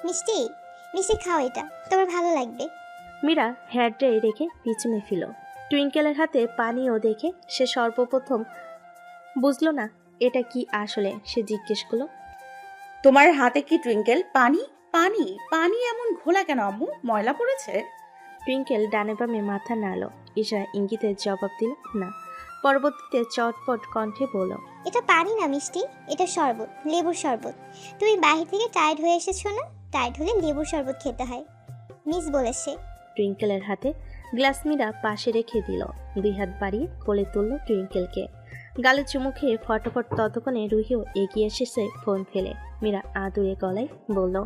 মিষ্টি মিষ্টি খাও, এটা তোমার ভালো লাগবে। মীরা হেয়ার ড্রাই রেখে পিছনে ফিল। টুইঙ্কেলের হাতে পানিও দেখে সে সর্বপ্রথম বুঝলো না এটা কি আসলে। সে জিজ্ঞেস করলো, তোমার হাতে কি টুইঙ্কেল? পানি? পানি? পানি এমন ঘোলা কেন আম্মু? ময়লা পড়েছে? টুইঙ্কেল ডানে বামে মাথা নাড়ল, ইশারা ইঙ্গিতে জবাব দিল না। পরবর্তীতে চটপট কণ্ঠে বলল, এটা পানি না মিষ্টি, এটা শরবত, লেবুর শরবত। তুমি বাইরে থেকে টায়ার্ড হয়ে এসেছো না? টায়ার্ড হলে লেবুর শরবত খেতে হয়, মিস বলেছে। টুইঙ্কেলের হাতে গ্লাস মীরা পাশে রেখে দিল, 2 হাত বাড়িয়ে কোলে তুলল টুইঙ্কেলকে। গালে চুমু খেয়ে ফটাফট ততক্ষণে রুহিও এগিয়ে এসেছে ফোন ফেলে। মীরা আদুরে গলায় বলল,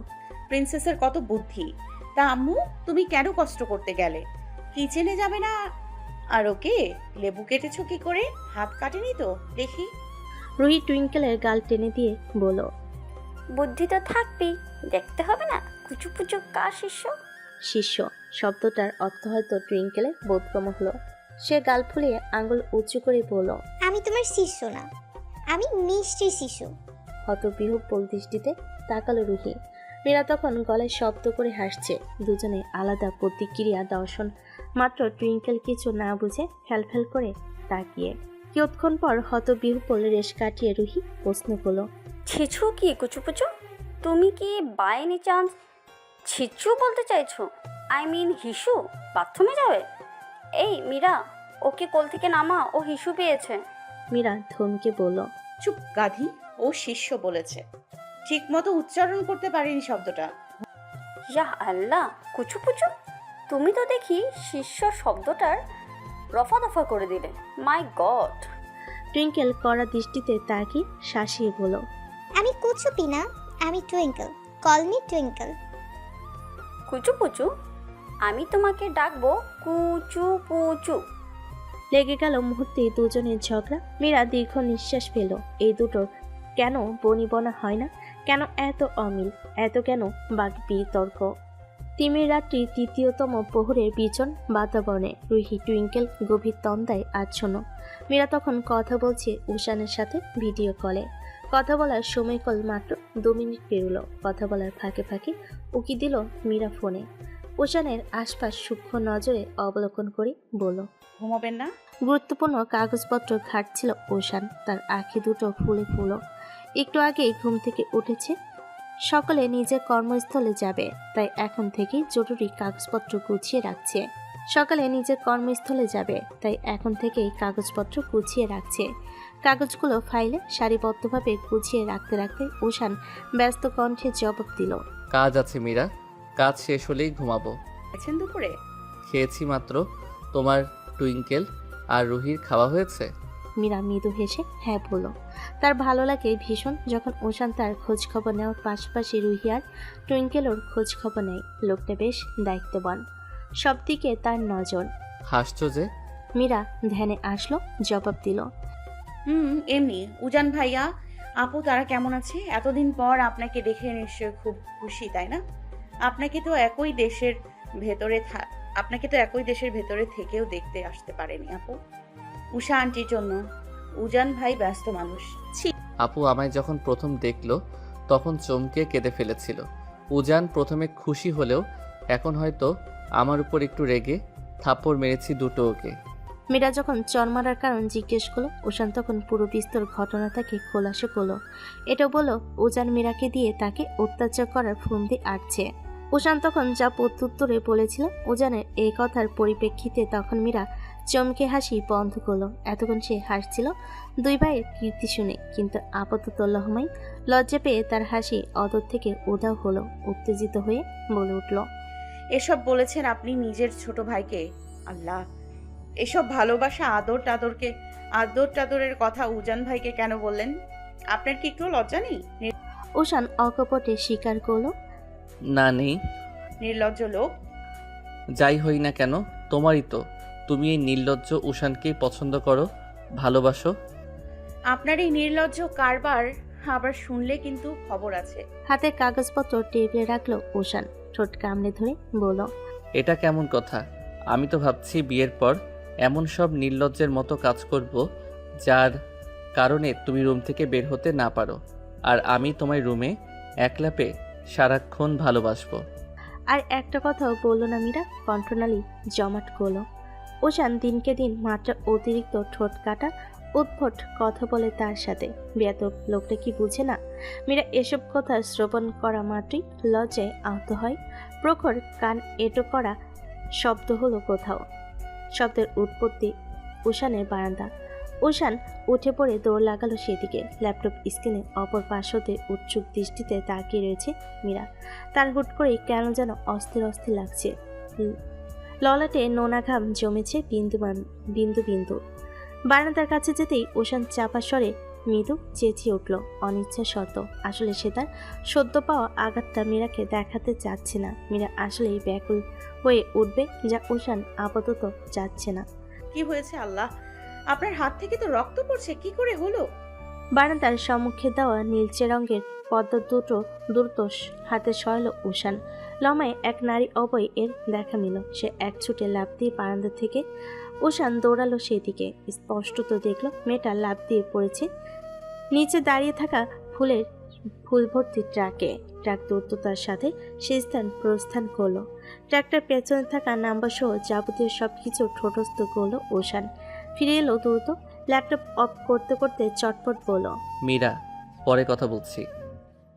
প্রিন্সেসের কত বুদ্ধি। তা আম্মু, তুমি কেন কষ্ট করতে গেলে? কিচেনে যাবে না? আর ওকে লেবু কেটেছো কি করে? হাত কাটেনি তো দেখি? রুহি টুইঙ্কেলের গাল টেনে দিয়ে বলল, বুদ্ধি তো থাকবেই, দেখতে হবে না কুচু পুচু কার শিষ্য। শিষ্য শব্দটার অর্থ হয়তো টুইঙ্কেলের বোধগম্য হলো। সে গাল ফুলিয়ে আঙুল উঁচু করে বলল, আমি তোমার শিষ্য না, আমি মিষ্টির শিশু। হতবিহ্বল দৃষ্টিতে তাকালো রুহি। মীরা তখন গলায় শব্দ করে হাসছে। দুজনে আলাদা প্রতিক্রিয়া দর্শন মাত্র। টুইঙ্কেল কিছু না বুঝে ফ্যালফ্যাল করে তাকিয়ে। কিয়ৎক্ষণ পর হতবিহ্বল রেশ কাটিয়ে রুহি প্রশ্ন করল, ছিছু কি কুচু পুচু? তুমি কি বাই এনি চান্স ছিচু বলতে চাইছো? আই মিন হিসু? বাথরুমে যাবে? এই মীরা, ওকে কোল থেকে নামা, ও হিসু পেয়েছে। মীরা ধমকে বলল, চুপ গাধি, ও শিষ্য বলেছে। ঠিক মতো উচ্চারণ করতে পারিনি শব্দটা। ইয়া আল্লাহ, কুচু পুচু, তুমি তো দেখি শিষ্য শব্দটার রফা দফা করে দিলে। মাই গড। টুইঙ্কেল কড়া দৃষ্টিতে তাকিয়ে শাসিয়ে বলল, আমি কুচুপি না, আমি টুইঙ্কল, কল মি টুইঙ্কল। কুচু পুচু? আমি তোমাকে ডাকবো কুচু পুচু। লেগে গেল মুহূর্তে দুজনের ঝগড়া। মীরা দীর্ঘ নিঃশ্বাস পেল। এই দুটোর কেন বনিবনা হয় না? কেন এত অমিল? এত কেন বাঘ বিতর্ক? তিমির রাত্রি তৃতীয়তম প্রহরের বিচন বাতাবরণে রুহি টুইঙ্কেল গভীর তন্দায় আচ্ছন্ন। মীরা তখন কথা বলছে উষানের সাথে ভিডিও কলে। কথা বলার সময়কাল মাত্র 2 মিনিট পেরোলো। কথা বলার ফাঁকে ফাঁকে উকি দিল মীরা ফোনে। উষানের আশপাশ সূক্ষ্ম নজরে অবলোকন করে বলল, ঘুমাবেন না? গুরুত্বপূর্ণ কাগজপত্র ঘাটছিল ওশান। তার আঁখি দুটো ফুলে ফুলো। একটু আগেই ঘুম থেকে উঠেছে। সকলে নিজের কর্মস্থলে যাবে, তাই এখন থেকেই জরুরি কাগজপত্র গুছিয়ে রাখছে। সকালে নিজের কর্মস্থলে যাবে, তাই এখন থেকেই কাগজপত্র গুছিয়ে রাখছে। কাগজগুলো ফাইলে সারিবদ্ধভাবে গুছিয়ে রাখতে রাখতে ওশান ব্যস্ত কণ্ঠে জবাব দিল, কাজ আছে মীরা, কাজ শেষ হলেই ঘুমাবো। আছেন দুপুরে? খেয়েছি মাত্র। তোমার টুইঙ্কেল আর রুহির খাওয়া হয়েছে? মীরা মৃদু হেসে হ্যাঁ বলল। তার ভালো লাগে ভীষণ যখন ওশান তার খোঁজ খবর নেওয়ার পাশাপাশি রুহি আর টুইঙ্কেলর খোঁজ খবর নেয়। লোকটা বেশ দায়িত্ববান, সব দিকে তার নজর। হাসছো যে? মীরা ধ্যানে আসলো, জবাব দিল, এমনি। উজান ভাইয়া, আপু তারা কেমন আছে? এতদিন পর আপনাকে দেখে নিশ্চয়ই খুব খুশি, তাই না? আপনাকে তো একই দেশের ভেতরে থেকেও দেখতে আসতে পারেনি আপু। উষা আন্টির জন্য। উজান ভাই ব্যস্ত মানুষ। ছি। আপু আমায় যখন প্রথম দেখলো তখন চমকে কেঁদে ফেলেছিল। উজান প্রথমে খুশি হলেও এখন হয়তো আমার উপর একটু রেগে থাপ্পড় মেরেছি দুটো ওকে। মীরা যখন চরমারার কারণ জিজ্ঞেস করলো, ওশান তখন পুরো বিস্তর ঘটনাটাকে খোলাসা করলো। এটা বলল উজান মীরাকে দিয়ে তাকে অত্যাচার করার ফন্দি আটছে। ওশান তখন যা প্রত্যুত্তরে বলেছিল উজানের এই কথার পরিপ্রেক্ষিতে তখন মীরা চমকে হাসি বন্ধ করলো। এতক্ষণ সে হাসছিল 2 ভাইয়ের কীর্তি শুনে, কিন্তু আপাতত লহমাই লজ্জা পেয়ে তার হাসি অদর থেকে উধাও হলো। উত্তেজিত হয়ে বলে উঠল, এসব বলেছেন আপনি নিজের ছোট ভাইকে? আল্লাহ, এসব ভালোবাসা আদর টাদরের কথা উজান ভাইকে কেন বললেন? আপনার কি একটু লজ্জা নেই? ওশান অকপটে স্বীকার করলো, না নেই। নির্লজ্জ লোক। যাই হই না কেন তোমারই তো। তুমি এই নির্লজ্জ উষানকেই পছন্দ করো, ভালোবাসো। আপনার এই নির্লজ্জ কারবার আবার শুনলে কিন্তু খবর আছে। হাতে কাগজপত্র টেবিলে রাখলো ওশান, ঠোঁট কামড়ে ধরে বলল, এটা কেমন কথা? আমি তো ভাবছি বিয়ের পর এমন সব নির্লজ্জের মতো কাজ করব যার কারণে তুমি রুম থেকে বের হতে না পারো, আর আমি তোমার রুমে একলা পেয়ে সারাক্ষণ ভালোবাসবো। আর একটা কথাও বললো না মীরা, কণ্ঠনালী জমাট করলো। ওশান দিনকে দিন মাত্রা অতিরিক্ত ঠোঁট কাটা উদ্ভট কথা বলে তার সাথে। বেয়াদব লোকটা কি বুঝে না? মীরা এসব কথা শ্রবণ করা মাত্রই লজ্জায় আহত হয়। প্রখর কান এঁটো করা শব্দ হলো কোথাও। শব্দের উৎপত্তি উশানের বারান্দা। উশান উঠে পড়ে দৌড় লাগালো সেদিকে। ল্যাপটপ স্ক্রিনে অপর পাশ হতে উৎসুক দৃষ্টিতে তাকিয়ে রয়েছে মীরা। তার হুট করেই কেন যেন অস্থির অস্থির লাগছে। ললাটে নোনা ঘাম জমেছে বিন্দু বিন্দু। বারান্দার কাছে যেতেই উশান চাপা স্বরে মৃদু চেঁচিয়ে উঠল, অনিচ্ছা শত। আসলে সে তার সদ্য পাওয়া আঘাতটা মীরাকে দেখাতে চাচ্ছে না। মীরা আসলেই ব্যাকুল হয়ে উঠবে, যা উশান আপাতত যাচ্ছে না। কি হয়েছে আল্লাহ? আপনার হাত থেকে তো রক্ত পড়ছে, কি করে হলো? বারান্দার সম্মুখে দেওয়া নীলচে রঙের পদ্ম দুটো দ্রুত হাতে সরালো উশান। লমায় এক নারী অবয় এর দেখা মিল। সে এক ছুটে লাফ দিয়ে বারান্দা থেকে উশান দৌড়ালো সেদিকে। স্পষ্টত দেখল মেয়েটা লাফ দিয়ে পড়েছে নিচে দাঁড়িয়ে থাকা ফুল ভর্তি ট্রাকে। ট্রাক দ্রুততার সাথে সেই স্থান প্রস্থান করলো। ট্রাকটার পেছনে থাকা নাম্বার সহ যাবতীয় সবকিছু ঠোঁটস্থ করলো উশান। ফিরে এলো দ্রুত। ল্যাপটপ অফ করতে করতে চটপট বলল, মীরা, পরে কথা বলছি।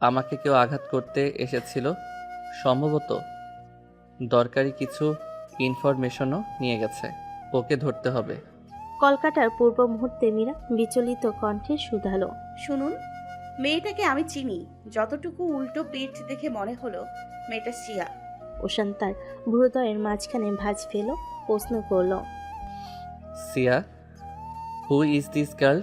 আমাকে কেউ আঘাত করতে এসেছিল, সম্ভবত দরকারি কিছু ইনফরমেশনও নিয়ে গেছে। ওকে ধরতে হবে। কলকাতার পূর্ব মুহূর্তে মীরা বিচলিত কণ্ঠে শুধালো, শুনুন, মেয়েটাকে আমি চিনি। যতটুকু উল্টো পিঠ দেখে মনে হলো মেয়েটা সিয়া। উশান তার ভ্রুদয়ের মাঝখানে ভাঁজ ফেলো প্রশ্ন করল, সিয়া, হু ইজ দিস গার্ল?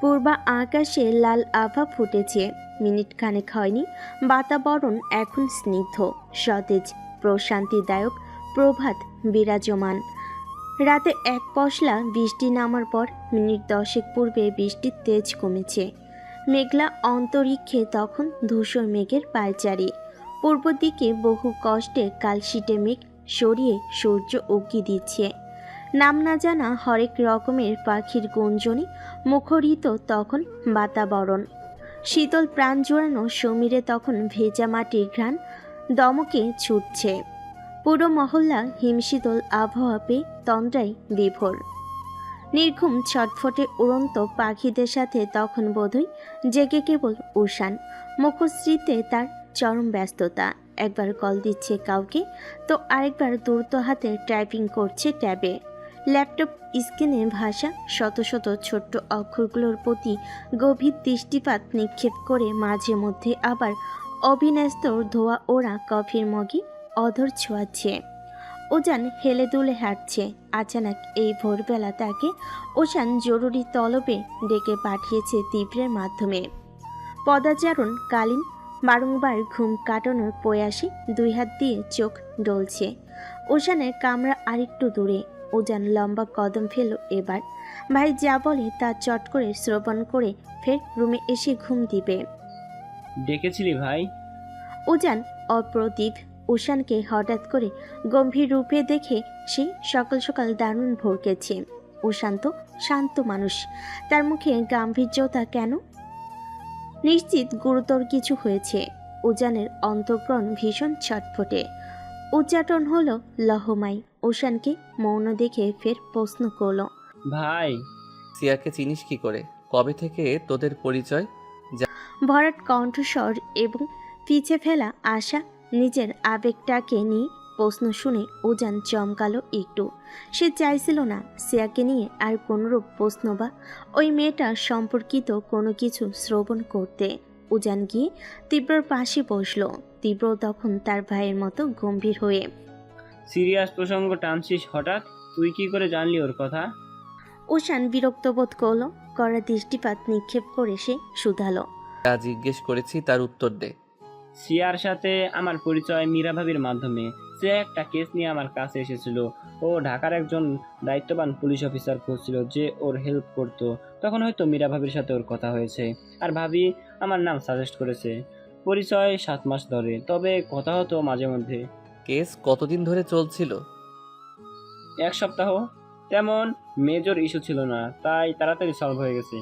পূর্বা আকাশে লাল আভা ফুটেছে। মিনিট খানেক হয়নি, বাতাবরণ এখন স্নিগ্ধ, সতেজ, প্রশান্তিদায়ক প্রভাত বিরাজমান। রাতে এক পশলা বৃষ্টি নামার পর মিনিট 10 পূর্বে বৃষ্টির তেজ কমেছে। মেঘলা অন্তরিক্ষে তখন ধূসর মেঘের পায়চারি। পূর্ব দিকে বহু কষ্টে কালশিটে মেঘ সরিয়ে সূর্য উঁকি দিচ্ছে। নাম না জানা হরেক রকমের পাখির গুঞ্জনে মুখরিত তখন বাতাবরণ। শীতল প্রাণ জোড়ানো সমীরে তখন ভেজা মাটির ঘ্রাণ দমকে ছুটছে। পুরো মহল্লা হিমশীতল আবহাওয়া পেয়ে তন্দ্রায় বিভোর। নির্ঘুম ছটফটে উড়ন্ত পাখিদের সাথে তখন বোধহয় জেগে কেবল উশান। মুখশ্রীতে তার চরম ব্যস্ততা। একবার কল দিচ্ছে কাউকে, তো আরেকবার দ্রুত হাতে টাইপিং করছে ট্যাবে। ল্যাপটপ স্ক্রিনে ভাষা শত শত ছোট্ট অক্ষরগুলোর প্রতি গভীর দৃষ্টিপাত নিক্ষেপ করে মাঝে মধ্যে আবার অবিন্যস্ত ধোয়া ওরা কফির মগে অধর ছোঁয়াচ্ছে। উজান হেলে দুলে হাঁটছে। আচানক এই ভোরবেলা তাকে ওশান জরুরি তলবে ডেকে পাঠিয়েছে তীব্রের মাধ্যমে। পদাচারণ কালীন বারংবার ঘুম কাটানোর প্রয়াসে 2 হাত দিয়ে চোখ ডলছে। ওশানের কামরা আরেকটু দূরে। উজান লম্বা কদম ফেল এবার। ভাই যা বলে তা চট করে শ্রবণ করে ফের রুমে এসে ঘুম দিবে। ডেকেছিলি ভাই? উজান অপ্রতিভ উশানকে হঠাৎ করে গম্ভীর রূপে দেখে সে সকাল সকাল দারুণ ভরকেছে। উশান তো শান্ত মানুষ, তার মুখে গাম্ভীর্যতা কেন? নিশ্চিত গুরুতর কিছু হয়েছে। উজানের অন্তঃকরণ ভীষণ ছটফটে। উচ্চাটন হলো লহমাই। উশানকে মৌন দেখে ফের প্রশ্ন করল, ভাই, সিয়াকে চিনিস কি করে? কবে থেকে তোদের পরিচয়? ভরাট কণ্ঠস্বর এবং পিছে ফেলা আশা নিজের আবেগটাকে নিয়ে প্রশ্ন শুনে উজান চমকালো একটু। সে চাইছিল না সিয়াকে নিয়ে আর কোনোরূপ প্রশ্ন বা ওই মেয়েটা সম্পর্কিত কোনো কিছু শ্রবণ করতে। উজান গিয়ে তীব্রর পাশে বসল। তীব্র তখন তার ভাইয়ের মতো গম্ভীর হয়ে, সিরিয়াস প্রসঙ্গ টানছিস হঠাৎ? তুই কি করে জানলি ওর কথা? উশান বিরক্ত বোধ করল। কড়া দৃষ্টিপাত নিক্ষেপ করে সে শুধালো, যা জিজ্ঞেস করেছি তার উত্তর দে। সিয়ার সাথে আমার পরিচয় মীরা ভাবির মাধ্যমে। সে একটা কেস নিয়ে আমার কাছে এসেছিল। ও ঢাকার একজন দায়িত্ববান পুলিশ অফিসার খুঁজছিল যে ওর হেল্প করত। তখন হয়তো মীরা ভাবির সাথে ওর কথা হয়েছে, আর ভাবি আমার নাম সাজেস্ট করেছে। পরিচয় 7 মাস ধরে, তবে কথা হতো মাঝে মধ্যে। কেস কতদিন ধরে চলছিল? 1 সপ্তাহ। তেমন মেজর ইস্যু ছিল না, তাই তাড়াতাড়ি সলভ হয়ে গেছে।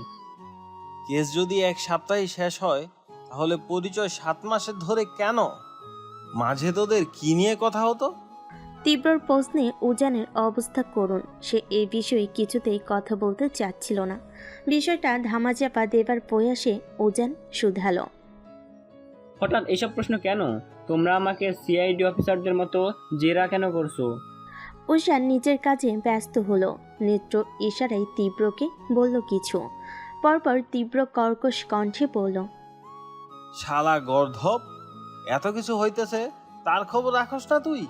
কেস যদি 1 সপ্তাহে শেষ হয় তাহলে পরিচয় 7 মাসের ধরে কেন? মাঝে তোদের কি নিয়ে কথা হতো? তীব্রর প্রশ্নে উজানের অবস্থা করুণ। সে এই বিষয়ে কিছুতেই কথা বলতে চাচ্ছিল না। বিষয়টা ধামাচাপা দেবার প্রয়াসে উজান শুধালো। হঠাৎ এসব প্রশ্ন কেন? তোমরা আমাকে সিআইডি অফিসারদের মতো জেরা কেন করছো? উজান নিজের কাজে ব্যস্ত হলো। নেত্র ইশারায় তীব্রকে বলল কিছু। পরপর তীব্র কর্কশ কণ্ঠে বলল, শালা গর্ধব, এত কিছু হইতেছে তার খবর রাখস না তুই?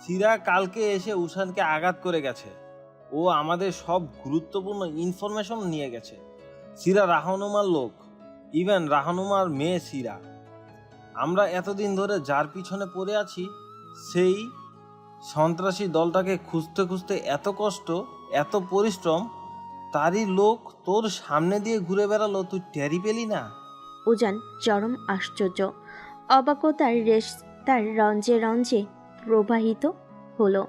সিরা কালকে এসে উষানকে আঘাত করে গেছে। ও আমাদের সব গুরুত্বপূর্ণ ইনফরমেশন নিয়ে গেছে। সিরা রাহনুমার লোক, ইভেন রাহনুমার মেয়ে সিরা। আমরা এতদিন ধরে যার পিছনে পড়ে আছি, সেই সন্ত্রাসী দলটাকে খুঁজতে খুঁজতে এত কষ্ট, এত পরিশ্রম, তারই লোক তোর সামনে দিয়ে ঘুরে বেড়ালো, তুই টেরি পেলি না? উজান চরম আশ্চর্য। অবাকতার রেশ তার রঞ্জে রঞ্জে প্রবাহিত হলো।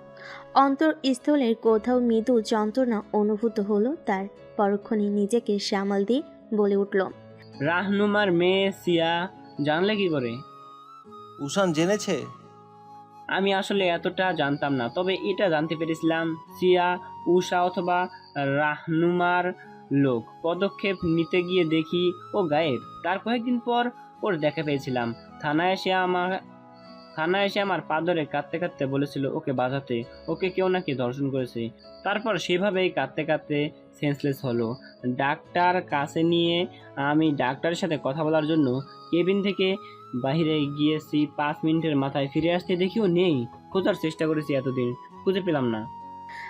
অন্তরস্থলের কোথাও মৃদু যন্ত্রণা অনুভূত হলো তার। পরক্ষণে নিজেকে সামাল দিয়ে বলে উঠল, রাহনুমার মেয়ে সিয়া জানলে কি করে? উষান জেনেছে? আমি আসলে এতটা জানতাম না, তবে এটা জানতে পেরেছিলাম সিয়া উষা অথবা রাহনুমার লোক। পদক্ষেপ নিতে গিয়ে দেখি ও গায়েব। তার কয়েকদিন পর ওর দেখা পেয়েছিলাম। থানায় এসে আমার পা ধরে কাঁদতে কাঁদতে বলেছিল ওকে বাঁচাতে, ওকে কেউ নাকি ধর্ষণ করেছে। তারপর সেভাবেই কাঁদতে কাঁদতে সেন্সলেস হলো। ডাক্তার কাছে নিয়ে আমি ডাক্তারের সাথে কথা বলার জন্য কেবিন থেকে বাইরে গিয়েছি। 5 মিনিটের মাথায় ফিরে আসতে দেখিও নেই। খোঁজার চেষ্টা করেছি, এতদিন খুঁজে পেলাম না।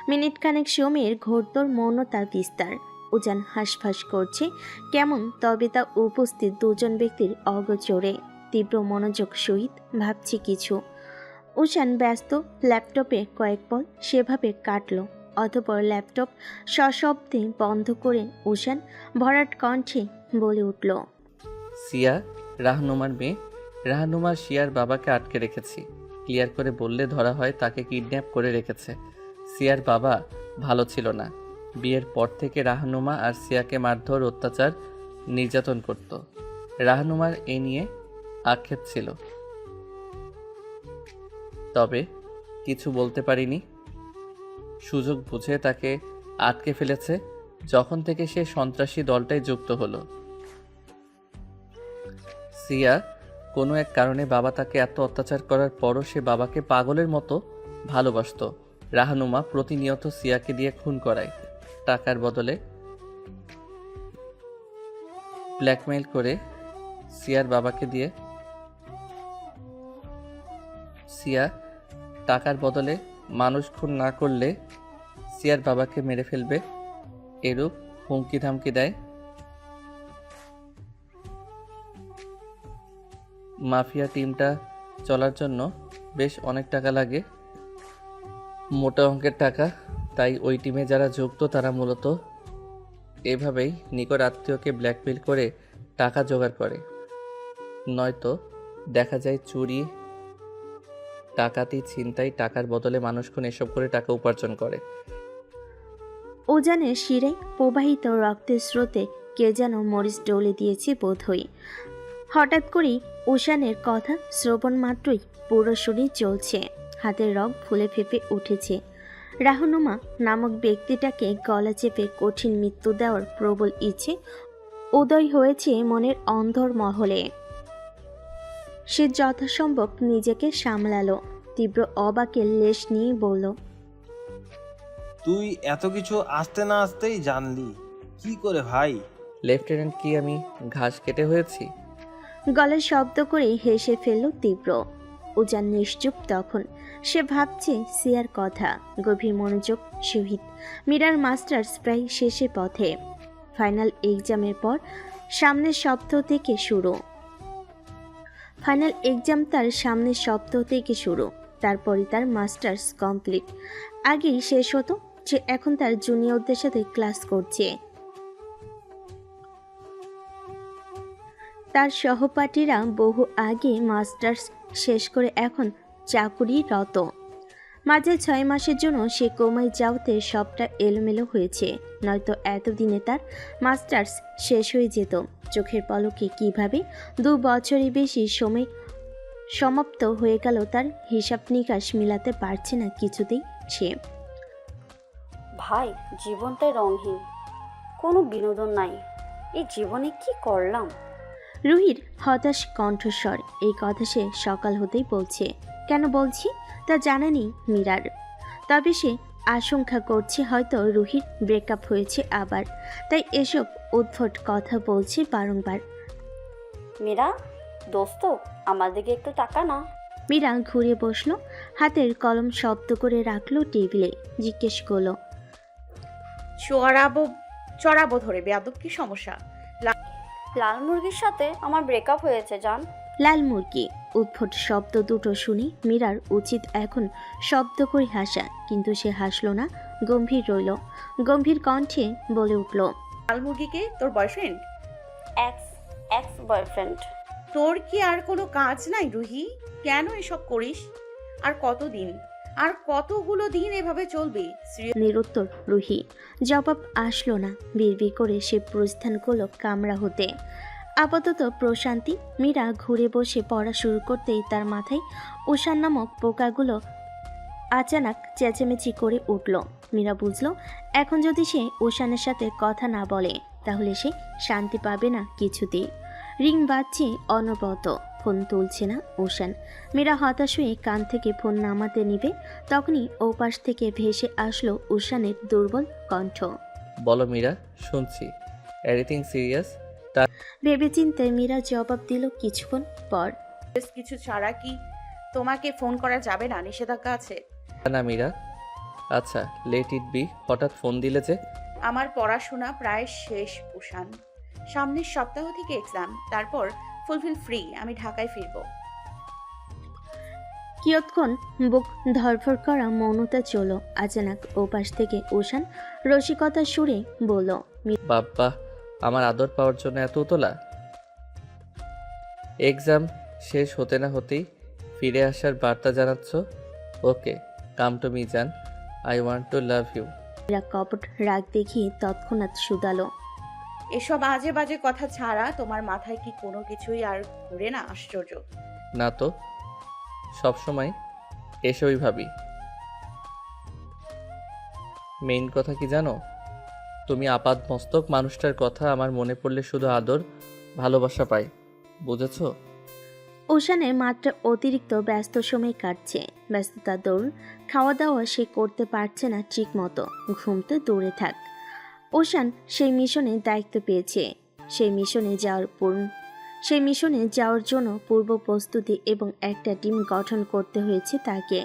মিনিট খানেক সময়ের ঘোরতর মৌনতার বিস্তার। উজান হাঁসফাঁস করছে কেমন, তবে তা উপস্থিত দুজন ব্যক্তির অগোচরে। তীব্র মনোযোগ সহিত ভাবছে কিছু। উজান ব্যস্ত ল্যাপটপে কয়েক পল সেভাবে কাটল। অতঃপর ল্যাপটপ সশব্দে বন্ধ করে উজান ভরাট কণ্ঠে বলে উঠল, সিয়া রাহনুমার মেয়ে। রাহনুমার শিয়ার বাবাকে আটকে রেখেছি। ক্লিয়ার করে বললে ধরা হয় তাকে কিডন্যাপ করে রেখেছে। সিয়ার বাবা ভালো ছিল না। বিয়ের পর থেকে রাহনুমা আর সিয়াকে মারধর, অত্যাচার, নির্যাতন করত। রাহনুমার এ নিয়ে আক্ষেপ ছিল, তবে কিছু বলতে পারিনি। সুযোগ বুঝে তাকে আটকে ফেলেছে যখন থেকে সে সন্ত্রাসী দলটায় যুক্ত হলো। সিয়া কোনো এক কারণে বাবা তাকে এত অত্যাচার করার পরও সে বাবাকে পাগলের মতো ভালোবাসত। রাহনুমা প্রতিনিয়ত সিয়াকে দিয়ে খুন করায়। টাকার বদলে ব্ল্যাকমেইল করে সিয়ার বাবাকে দিয়ে সিয়া টাকার বদলে মানুষ খুন না করলে সিয়ার বাবাকে মেরে ফেলবে, এরূপ হুমকি ধামকি দেয়। মাফিয়া টিমটা চলার জন্য বেশ অনেক টাকা লাগে, মোটা অঙ্কের টাকা। তাই ওই টিমে যারা যুক্ত তারা মূলত এভাবেই নিকট আত্মীয়কে ব্ল্যাকমেইল করে টাকা জোগাড় করে। নয়তো দেখা যায় চুরি, ডাকাতি, ছিনতাই, টাকার বদলে মানুষ খুন, এসব করে টাকা উপার্জন করে। উজানের শিরে প্রবাহিত রক্তের স্রোতে কে যেন মরিচ ডলে দিয়েছে বোধহয়। হঠাৎ করেই উষানের কথা শ্রবণ মাত্রই পুরো শরীর চলছে, হাতের রগ ফুলে ফেঁপে উঠেছে। রাহনুমা নামক ব্যক্তিটাকে গলা চেপে কঠিন মৃত্যু দেওয়ার প্রবল ইচ্ছে উদয় হয়েছে মনের অন্ধর মহলে। সে যথাসম্ভব নিজেকে সামলালো। তীব্র অবাকের লেশ নিয়ে বলল, তুই এত কিছু আসতে না আসতেই জানলি কি করে ভাই? লেফটেন্যান্ট, কি আমি ঘাস কেটে হয়েছি? গলায় শব্দ করে হেসে ফেলল তীব্র। উজান নিশ্চুপ তখন। সে ভাবছে সিয়ার কথা গভীর মনোযোগ সহিত। মীরার মাস্টার্স প্রায় শেষে পথে। ফাইনাল এক্সামের পর সামনের সপ্তাহ থেকে শুরু। তারপরই তার মাস্টার্স কমপ্লিট। আগেই শেষ হতো যে এখন তার জুনিয়রদের সাথে ক্লাস করছে। তার সহপাঠীরা বহু আগে মাস্টার্স শেষ করে এখন চাকুরিরত। মাঝে 6 মাসের জন্য সে কোমায় যাওয়াতে সবটা এলোমেলো হয়েছে, নয়তো এতদিনে তার মাস্টার্স শেষ হয়ে যেত। চোখের পলকে কিভাবে 2 বছরের বেশি সময় সমাপ্ত হয়ে গেল তার হিসাব নিকাশ মিলাতে পারছে না কিছুতেই সে। ভাই, জীবনটাই রঙহীন, কোনো বিনোদন নাই। এই জীবনে কি করলাম? রুহির হতাশ কণ্ঠস্বর। এই কথা সে সকাল হতেই বলছে। কেন বলছি তা জানা নেই মীরার, তবে সে আশঙ্কা করছে হয়তো রুহির ব্রেকআপ হয়েছে আবার, তাই এসব উদ্ভট কথা বলছে বারংবার। মীরা, দোস্ত, আমার দিকে একটু তাকা না। মীরা ঘুরে বসলো, হাতের কলম শব্দ করে রাখলো টেবিলে। জিজ্ঞেস করলো, চড়াবো ধরে বেয়াদব, কি সমস্যা? লাল মুরগির সাথে আমার ব্রেকআপ হয়েছে জান। লাল মুরগি? উদ্ভট শব্দ দুটো শুনি মীরার উচিত এখন শব্দ করে হাসা, কিন্তু সে হাসলো না, গম্ভীর রইল। গম্ভীর কণ্ঠে বলে উঠল, লাল মুরগিকে তোর বয়ফ্রেন্ড? Ex boyfriend. তোর কি আর কোনো কাজ নাই রুহি? কেন এসব করিস? আর কতদিন, আর কতগুলো দিন এভাবে চলবে? নিরুত্তর রুহি। জবাব আসলো না। বিড়বিড় করে সে প্রস্থান করলো কামরা হতে। আপাতত প্রশান্তি। মীরা ঘুরে বসে পড়া শুরু করতেই তার মাথায় উষান নামক পোকাগুলো আচানক চেঁচামেচি করে উঠল। মীরা বুঝল, এখন যদি সে উষানের সাথে কথা না বলে তাহলে সে শান্তি পাবে না কিছুতেই। রিং বাজছে অনবরত, ফোন তুলছে না উষান। মীরা হতাশ হয়ে কান থেকে ফোন নামাতে নিবে, তখনই ওপাশ থেকে ভেসে আসলো উষানের দুর্বল কণ্ঠ। বলো মীরা, শুনছি। Anything serious? ভেবেচিন্তে মীরা জবাব দিল কিছুক্ষণ পর, কিছু ছাড়া কি তোমাকে ফোন করা যাবে না? নিষেধাজ্ঞা আছে? না মীরা। আচ্ছা, লেট ইট বি। হঠাৎ ফোন দিলে যে? আমার পড়াশোনা প্রায় শেষ উষান, সামনের সপ্তাহ থেকে এক্সাম, তারপর ফুলফিল ফ্রি। আমি ঢাকায় ফিরবো। কিয়ৎক্ষণ বুক ধরফর করা মৌনতা চলো। আচানক ওপাশ থেকে উষান রসিকতার সুরে বলল, বাব্বা, আমার আদর পাওয়ার জন্য এত উতলা? এক্সাম শেষ হতে না হতেই ফিরে আসার বার্তা জানাচ্ছ? ওকে, কাম টু মি জান, I want to love you. Meera কপট রাগ দেখিয়ে তৎক্ষণাৎ শুধালো, এসব আজে বাজে কথা ছাড়া তোমার মাথায় কি কোনো কিছুই আর ঘুরে না? আশ্চর্য। না তো, সবসময় এসবই ভাবি। মেইন কথা কি জানো? তুমি আপাত মস্তক মানুষটার কথা আমার মনে পড়লে শুধু আদর ভালোবাসা পাই, বুঝেছো? উষানের মাত্রা অতিরিক্ত ব্যস্ত সময় কাটছে। ব্যস্ততার দৌড়, খাওয়া দাওয়া সে করতে পারছে না ঠিক মতো, ঘুমতে দৌড়ে থাক। উষান সেই মিশনে দায়িত্ব পেয়েছে। সেই মিশনে যাওয়ার জন্য পূর্ব প্রস্তুতি এবং একটা টিম গঠন করতে হয়েছে তাকে।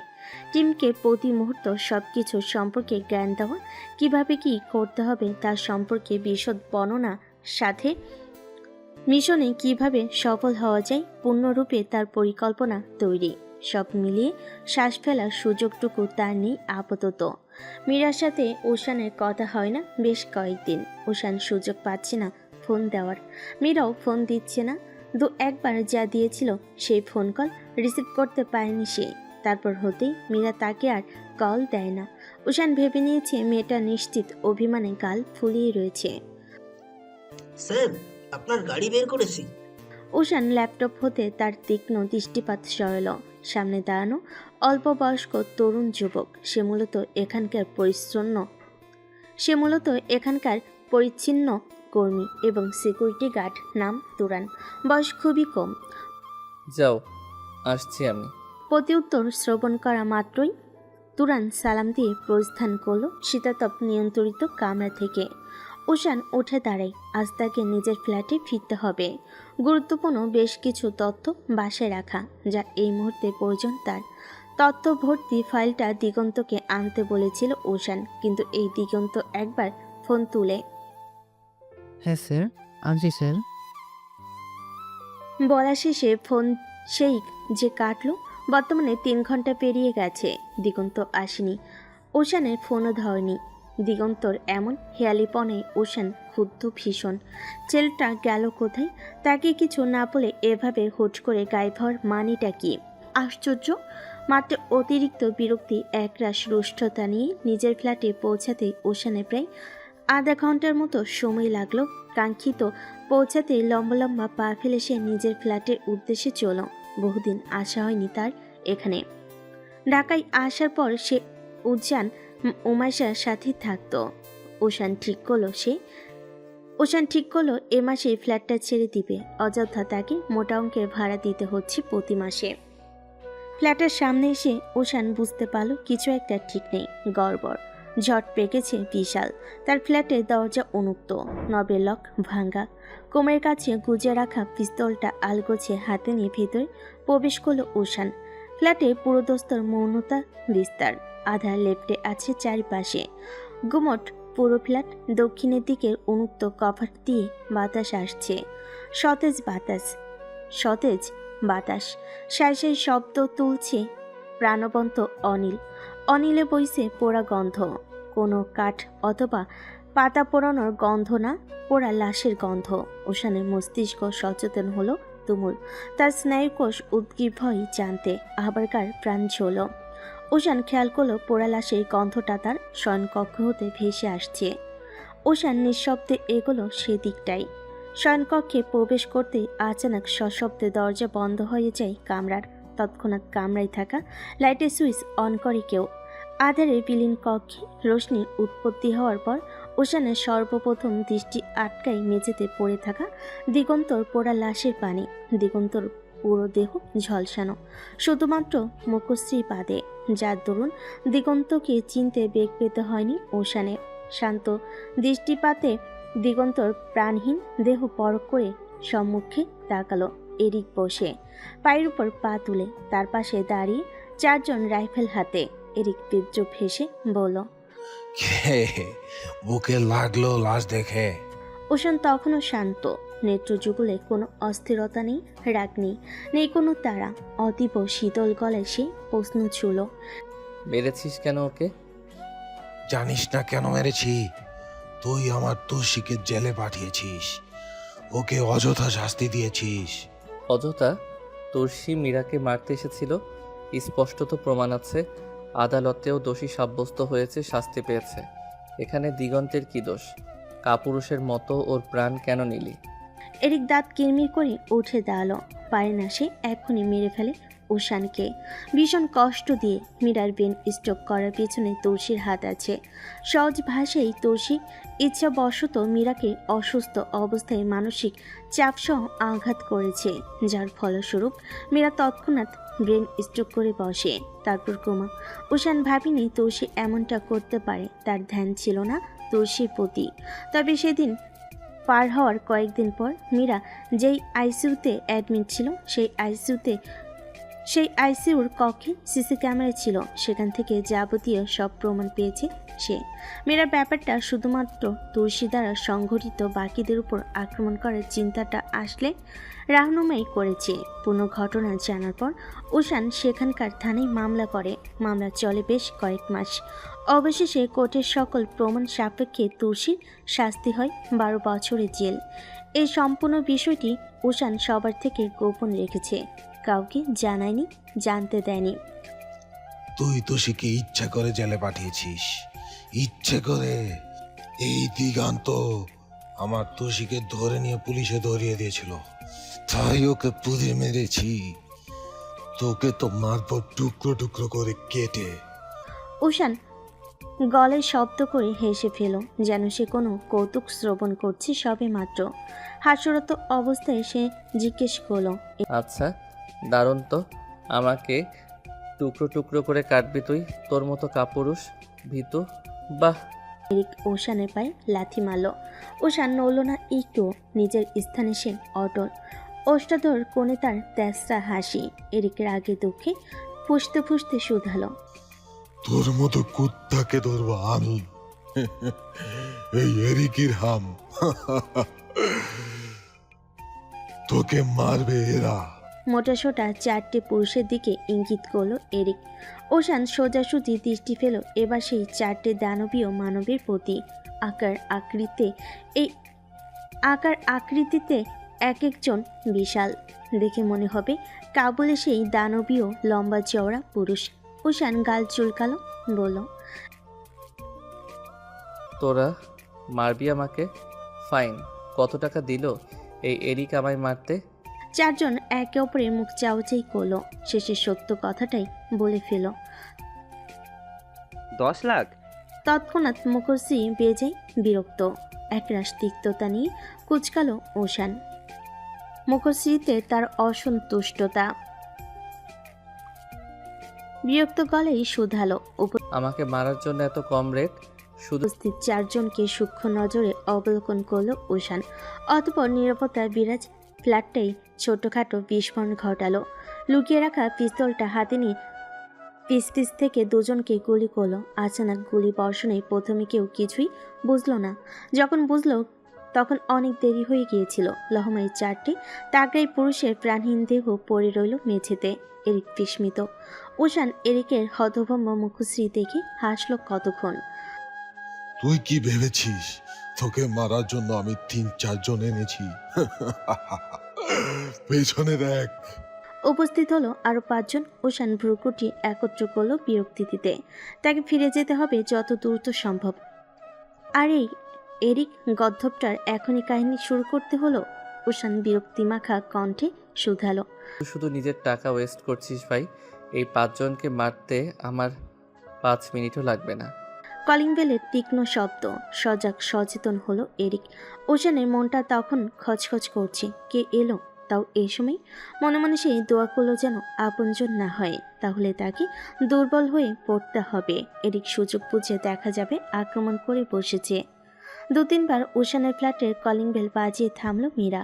টিমকে প্রতি মুহূর্ত সব কিছু সম্পর্কে জ্ঞান দেওয়া, কিভাবে কি করতে হবে তার সম্পর্কে বিশদ বর্ণনা, সাথে মিশনে কিভাবে সফল হওয়া যায় পূর্ণরূপে তার পরিকল্পনা তৈরি। সব মিলিয়ে শ্বাস ফেলার সুযোগটুকু তার নেই আপাতত। মীরার সাথে উষানের কথা হয় না বেশ কয়েকদিন। উষান সুযোগ পাচ্ছে না ফোন দেওয়ার, মীরাও ফোন দিচ্ছে না। একবার যা দিয়েছিল সেই ফোন কল রিসিভ করতে পারেনি সে। তারপর হতেই মীরা তাকে আর কল দেয় না। উষান ভেবে নিয়েছে মেয়েটা নিশ্চিত অভিমানে গাল ফুলিয়ে রয়েছে। স্যার, আপনার গাড়ি বের করেছি। উষান ল্যাপটপ হতে তার তীক্ষ্ণ দৃষ্টিপাত সরাল। সামনে দাঁড়ানো অল্প বয়স্ক তরুণ যুবক। সে মূলত এখানকার পরিচ্ছন্ন কর্মী এবং সিকিউরিটি গার্ড। নাম তুরান, বয়স খুবই কম। যাও, আসছি আমি। প্রত্যুত্তর শ্রবণ করা মাত্রই তুরান সালাম দিয়ে প্রস্থান করল শীতাতপ নিয়ন্ত্রিত কামরা থেকে। উষান উঠে দাঁড়ায়। আজ তাকে নিজের ফ্ল্যাটে ফিরতে হবে। গুরুত্বপূর্ণ বেশ কিছু তথ্য বাসায় রাখা, যা এই মুহূর্তে প্রয়োজন তার। তথ্য ভর্তি ফাইলটা দিগন্তকে আনতে বলেছিল উষান, কিন্তু এই দিগন্ত একবার ফোন তুলে হ্যাঁ স্যার, আনছি স্যার। বলা শেষে ফোন সেই যে কাটলো। বর্তমানে 3 ঘন্টা পেরিয়ে গেছে, দিগন্ত আসেনি। উষানের ফোনও ধরেনি। দিগন্তর এমন হেয়ালিপনে উষান ক্ষুব্ধ ভীষণ। ছেলেটা গেল কোথায়? তাকে কিছু না বলে এভাবে হুট করে গায়েব হওয়ার মানেটা কি? আশ্চর্য। মাত্র অতিরিক্ত বিরক্তি একরাশ রুষ্টতা নিয়ে নিজের ফ্ল্যাটে পৌঁছাতে ওশানে প্রায় আধা ঘন্টার মতো সময় লাগলো। কাঙ্ক্ষিত পৌঁছাতে লম্বা লম্বা পা ফেলে সে নিজের ফ্ল্যাটের উদ্দেশ্যে চলো। বহুদিন আসা হয়নি তার এখানে। ঢাকায় আসার পর সে উজান উমাইশার সাথে থাকতো। ওশান ঠিক করলো এ মাসে ফ্ল্যাটটা ছেড়ে দিবে। অযথা তাকে মোটা অঙ্কের ভাড়া দিতে হচ্ছে প্রতি মাসে। ফ্ল্যাটের সামনে এসে ওশান বুঝতে পারল কিছু একটা ঠিক নেই, গড়বড়। ঝট পেকেছে বিশাল। তার ফ্ল্যাটের দরজা উন্মুক্ত, নবের লক ভাঙ্গা। কোমরের কাছে গুজে রাখা পিস্তলটা আলগোছে হাতে নিয়ে ভেতরে প্রবেশ করল ওশান। ফ্ল্যাটে পুরোদস্তর মৌনতা বিস্তার। আধা লেপ্টে আছে চারিপাশে। গুমট পুরো ফ্ল্যাট। দক্ষিণের দিকের উন্মুক্ত কভার দিয়ে বাতাস আসছে। সতেজ বাতাস সাই সাই শব্দ তুলছে। প্রাণবন্ত অনিলে বইছে পোড়া গন্ধ। কোনো কাঠ অথবা পাতা পোড়ানোর গন্ধ না, পোড়া লাশের গন্ধ। ওশানের মস্তিষ্ক সচেতন হলো তুমুল। তার স্নায়ুকোষ উদ্গ্রীব হয় জানতে আবারকার প্রাণ ঝোল। ওশান খেয়াল করলো পোড়া লাশের গন্ধটা তার শয়নকক্ষ হতে ভেসে আসছে। ওশান নিঃশব্দে এগোলো সেদিকটাই। শয়নকক্ষে প্রবেশ করতে আচানক সশব্দে দরজা বন্ধ হয়ে যায় কামরার। তৎক্ষণাৎ কামরায় থাকা লাইটের সুইচ অন করে কেউ। আধারে বিলীন কক্ষে রোশনির উৎপত্তি হওয়ার পর ওশানের সর্বপ্রথম দৃষ্টি আটকায় মেঝেতে পড়ে থাকা দিগন্তর পোড়া লাশের পানি। দিগন্তর পুরো দেহ ঝলসানো, শুধুমাত্র মুখশ্রী বাদে, যার দরুন দিগন্তকে চিনতে বেগ পেতে হয়নি ওশানের। শান্ত দৃষ্টিপাতে দিগন্তর প্রাণহীন দেহ পরখ করে সম্মুখে তাকালো এরিক বসে, পায়ের উপর পা তুলে। তার পাশে দাঁড়িয়ে চারজন রাইফেল হাতে। এরিক বিদ্রুপ হেসে বলল, বুকে লাগলো লাশ দেখে? ওশান তখনও শান্ত। নেত্র যুগলে কোনো অস্থিরতা নেই, রাগ নেই কোনো তাড়া। অতীব শীতল গলায় সে প্রশ্ন ছুল, মেরেছিস কেন ওকে? জানিস না কেন মেরেছি? তুই আমার তুষিকে জেলে পাঠিয়েছিস, ওকে অযথা শাস্তি দিয়েছিস। অযথা? তুর্সি মীরাকে মারতে এসেছিল, স্পষ্টত প্রমাণ আছে। আদালতেও দোষী সাব্যস্ত হয়েছে, শাস্তি পেয়েছে। এখানে দিগন্তের কি দোষ? কাপুরুষের মতো ওর প্রাণ কেন নিলি? এরিক দাঁত কিরমির করে উঠে দাঁড়ালো। পারে না সে এখনই মেরে ফেলে ওশানকে, ভীষণ কষ্ট দিয়ে। মীরার বেন স্ট্রোক করার পেছনে তুলসীর হাত আছে। সহজ ভাষায় তুলসী ইচ্ছাবশত মীরাকে অসুস্থ অবস্থায় মানসিক চাপসহ আঘাত করেছে, যার ফলস্বরূপ মীরা তৎক্ষণাৎ ব্রেন স্ট্রোক করে বসে, তারপর কোমা। ওশান ভাবিনি তুলসী এমনটা করতে পারে। তার ধ্যান ছিল না তুলসীর প্রতি। তবে সেদিন পার হওয়ার কয়েকদিন পর মীরা যেই আইসিইউতে অ্যাডমিট ছিল, সেই আইসিইউর কক্ষে সিসি ক্যামেরা ছিল। সেখান থেকে যাবতীয় সব প্রমাণ পেয়েছে সে। মীরার ব্যাপারটা শুধুমাত্র তুলসী দ্বারা সংঘটিত বাকিদের উপর আক্রমণ করার চিন্তাটা আসলে রাহনুমাই করেছে। পুরো ঘটনা জানার পর ওশান সেখানকার থানায় মামলা করে। মামলা চলে বেশ কয়েক মাস। অবশেষে কোর্টের সকল প্রমাণ সাপেক্ষে তুলসীর শাস্তি হয় 12 বছরের জেল। এই সম্পূর্ণ বিষয়টি ওশান সবার থেকে গোপন রেখেছে, কাউকে জানায়নি, জানতে দেয়নি। তুই তুষিকে ইচ্ছা করে জেলে পাঠিয়েছিস, ইচ্ছে করে। এই দিগান্ত আমার তুষিকে ধরে নিয়ে পুলিশে ধরিয়ে দিয়েছিল, তাই ওকে পুড়িয়ে মেরেছি। তোকে তো মারবো টুকরো টুকরো করে কেটে। ওশান গলায় শব্দ করে হেসে ফেল, যেন সে কোনো কৌতুক শ্রবণ করছে সবে মাত্র। হাস্যরত অবস্থায় সে জিজ্ঞেস করল, আচ্ছা, দারুণ তো। আমাকে টুকরো টুকরো করে কাটবি তুই, তোর মতো কাপুরুষ ভীতু? বাহ! এরিক ওশানের পায়ে লাথি মারল। ওশান নড়ল না একটু, নিজের স্থানে সে অটল। ওষ্ঠাধর কোণে তার তেসরা হাসি। এরিকের আগে দুঃখে ফুসতে ফুসতে শুধালো, তোর মতো কুত্তাকে ধরবো আমি, এই এরিকির হাম। তোকে মারবে এরা। মোটাসোটা 4টে পুরুষের দিকে ইঙ্গিত করলো এরিক। ওশান সোজাসুজি দৃষ্টি ফেল এবার সেই 4টে দানবীয় মানবের প্রতি। আকার আকৃতিতে এক একজন বিশাল, দেখে মনে হবে কাবুলে সেই দানবীয় লম্বা চওড়া পুরুষ। উষান গাল চুলকালো, বলল, তোরা মারবি আমাকে? ফাইন। কত টাকা দিল এই এরিক আমায় মারতে? চারজন একে অপরের মুখ চাউচাই করলো। শেষে সত্য কথাটাই বলে ফেল। 10 লাখ। তৎক্ষণাৎ মুখশ্রী বেজায় বিরক্ত, একরাশ তিক্ততা নিয়ে কুচকালো ওশান। মুখশ্রীতে তার অসন্তুষ্টতা। বিরক্ত গলেই শুধালো। আমাকে মারার জন্য এত কম রেট? শুধু উপস্থিত চারজনকে সূক্ষ্ম নজরে অবলোকন করলো ওশান। অতঃপর নিরাপত্তা বিরাজ ফ্ল্যাটটাই ছোটখাটো বিস্ফোরণ ঘটালো। লুকিয়ে রাখা পিস্তলটা হাতে নিয়ে পিস থেকে দুজনকে গুলি করলো। আচানক গুলি বর্ষণে প্রথমে কেউ কিছুই বুঝলো না। যখন বুঝলো তখন অনেক দেরি হয়ে গিয়েছিল। লহমাই চারটে তাগড়াই পুরুষের প্রাণহীন দেহ পড়ে রইল মেঝেতে। এরিক বিস্মিত। ওশান এরিকের হতভম্ব মুখশ্রী দেখে হাসল কতক্ষণ। তুই কি ভেবেছিস তোকে মারার জন্য আমি 3-4 জন এনেছি? পেছনে দেখ। উপস্থিত হলো আরো 5 জন। ওশান ভ্রুকুটি একত্র করলো বিরক্তি দিতে। তাকে ফিরে যেতে হবে যত দ্রুত সম্ভব। আর এই এরিক গদ্ধবটার এখনই কাহিনী শুরু করতে হলো। ওশান বিরক্তিমাখা কণ্ঠে শুধালো, শুধু নিজের টাকা ওয়েস্ট করছিস ভাই। এই 5 জনকে মারতে আমার 5 মিনিটও লাগবে না। কলিং বেলের তীক্ষ্ণ শব্দ। সজাগ সচেতন হলো এরিক। ওশানের মনটা তখন খচখচ করছে। কে এলো, তাও এই সময়? মনে মনে সেই দোয়া করলো যেন আপনজন না হয়, তাহলে তাকে দুর্বল হয়ে পড়তে হবে। এরিক সুযোগ বুঝে দেখা যাবে আক্রমণ করে বসেছে। 2-3 বার ওশানের ফ্ল্যাটের কলিং বেল বাজিয়ে থামলো মীরা।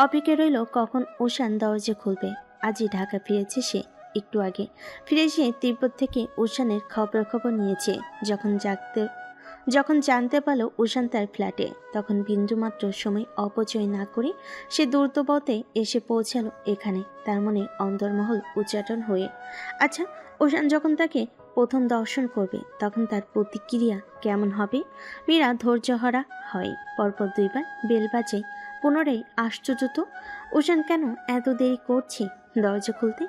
অপেক্ষায় রইল কখন ওশান দরজা খুলবে। আজই ঢাকা ফিরেছে সে, একটু আগে ফিরে এসে তিব্বত থেকে ওশানের খবরাখবর নিয়েছে। যখন জানতে পারলো ওশান তার ফ্ল্যাটে, তখন বিন্দুমাত্র সময় অপচয় না করে সে দ্রুতপথে এসে পৌঁছালো এখানে, তার মনে অন্দরমহল উচ্চাটন হয়ে। আচ্ছা, ওশান যখন তাকে প্রথম দর্শন করবে তখন তার প্রতিক্রিয়া কেমন হবে? মীরা ধৈর্যহারা হয়। পরপর 2 বার বেল বাজে। পুনরায় আশ্চর্য তো, ওশান কেন এত দেরি করছে দরজা খুলতে?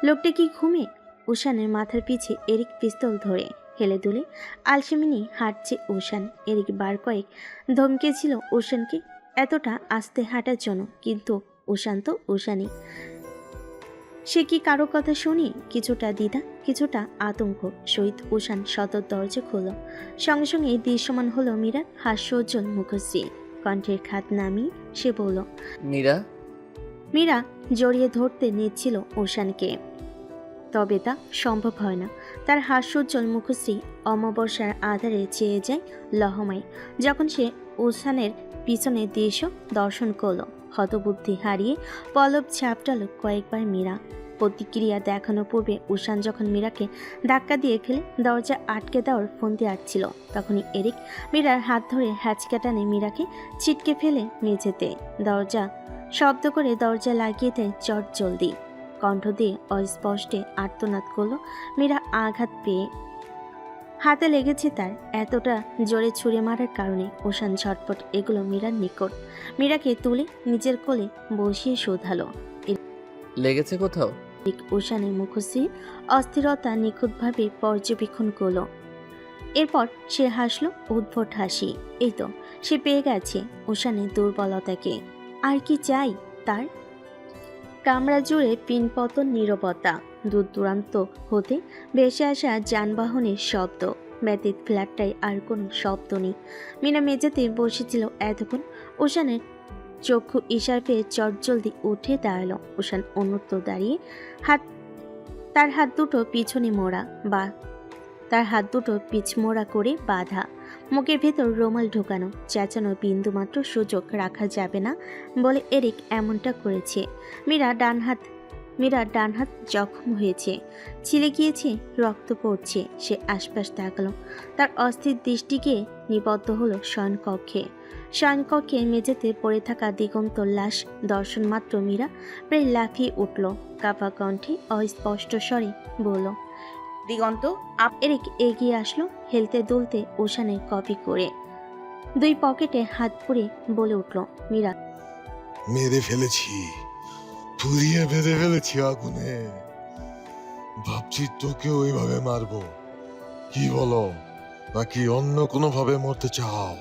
লোকটা কি ঘুমে? ওশানের মাথার পিছে এরিক পিস্তল ধরে হেলে দুলে আলসেমিনি হাঁটছে ওশান। এরিক বার কয়েক ধমকেছিল ওশানকে এতটা আস্তে হাঁটার জন্য, কিন্তু ওশান তো ওশানই। সে কি কারো কথা শুনি? কিছুটা দ্বিধা, কিছুটা আতঙ্ক সহিত ওশান সদর দরজা খুলল। সঙ্গে সঙ্গে দৃশ্যমান হলো মীরার হাস্যোজ্জ্বল মুখশ্রী। কণ্ঠের খাত নামিয়ে সে বলল, মীরা। মীরা জড়িয়ে ধরতে নিচ্ছিল ওশানকে, তবে তা সম্ভব হয় না। তার হাস্যোজ্জ্বল মুখশ্রী অমাবস্যার আধারে চেয়ে যায় লহমায়। যখন সে ওশানের পিছনে দৃশ্য দর্শন করল, হতবুদ্ধি হারিয়ে পলব ঝাপটালো কয়েকবার মীরা। প্রতিক্রিয়া দেখানোর পূর্বে ওশান যখন মীরাকে ধাক্কা দিয়ে ফেলে দরজা আটকে দেওয়ার ফন্দি আটছিল, তখনই এরিক মীরার হাত ধরে হ্যাচকা টানে মীরাকে ছিটকে ফেলে মেঝেতে। দরজা শব্দ করে দরজা লাগিয়ে দেয় চট জলদি। কণ্ঠ দিয়ে অস্পষ্টে আর্তনাদ করল মীরা আঘাত পেয়ে। হাতে লেগেছে তার। এতটা জোরে ছুঁড়ে মারার কারণে ওশান ঝটপট এগুলো মীরার নিকট। মীরাকে তুলে নিজের কোলে বসিয়ে শোধালো। লেগেছে কোথাও? ওশানের মুখশ্রী অস্থিরতা নিখুঁতভাবে পর্যবেক্ষণ করল। এরপর সে হাসলো উদ্ভট হাসি। এই তো সে পেয়ে গেছে ওশানের দুর্বলতাকে। আর কি চাই তার? কামরা জুড়ে পিনপতন নীরবতা। দূর দূরান্ত হতে ভেসে আসা যানবাহনের শব্দ ব্যতীত ফ্ল্যাটটায় আর কোনো শব্দ নেই। মিনা মেঝেতে বসেছিল এতক্ষণ। ওশানের চক্ষু ইশার পেয়ে চটজলদি উঠে দাঁড়ালো। ওশান অন্যত্র দাঁড়িয়ে তার হাত দুটো পিছনে মোড়া বা তার হাত দুটো পিছমোড়া করে বাঁধা, মুখের ভেতর রুমাল ঢোকানো। চেঁচানো বিন্দুমাত্র সুযোগ রাখা যাবে না বলে এরিক এমনটা করেছে। মীরা ডান হাত জখম হয়েছে, ছিলে গিয়েছে, রক্ত পড়ছে। সে আশপাশ তাকালো। তার অস্থির দৃষ্টি গিয়ে নিবদ্ধ হলো শয়নকক্ষে মেঝেতে পড়ে থাকা দিগন্ত লাশ দর্শন মাত্র মীরা প্রায় লাফিয়ে উঠল। কাপা কণ্ঠে অস্পষ্ট স্বরে বলল, দিগন্ত। এরিক এগিয়ে আসলো হেলতে দুলতে ওশানের কপি করে। 2 পকেটে হাত পুরে বলে উঠল, মীরা। মেরে ফেলেছি, পুড়িয়ে মেরে ফেলেছি আগুনে। ভাবছি তোকে ওইভাবে মারবো, কি বলো? নাকি অন্য কোনো ভাবে মরতে চাও?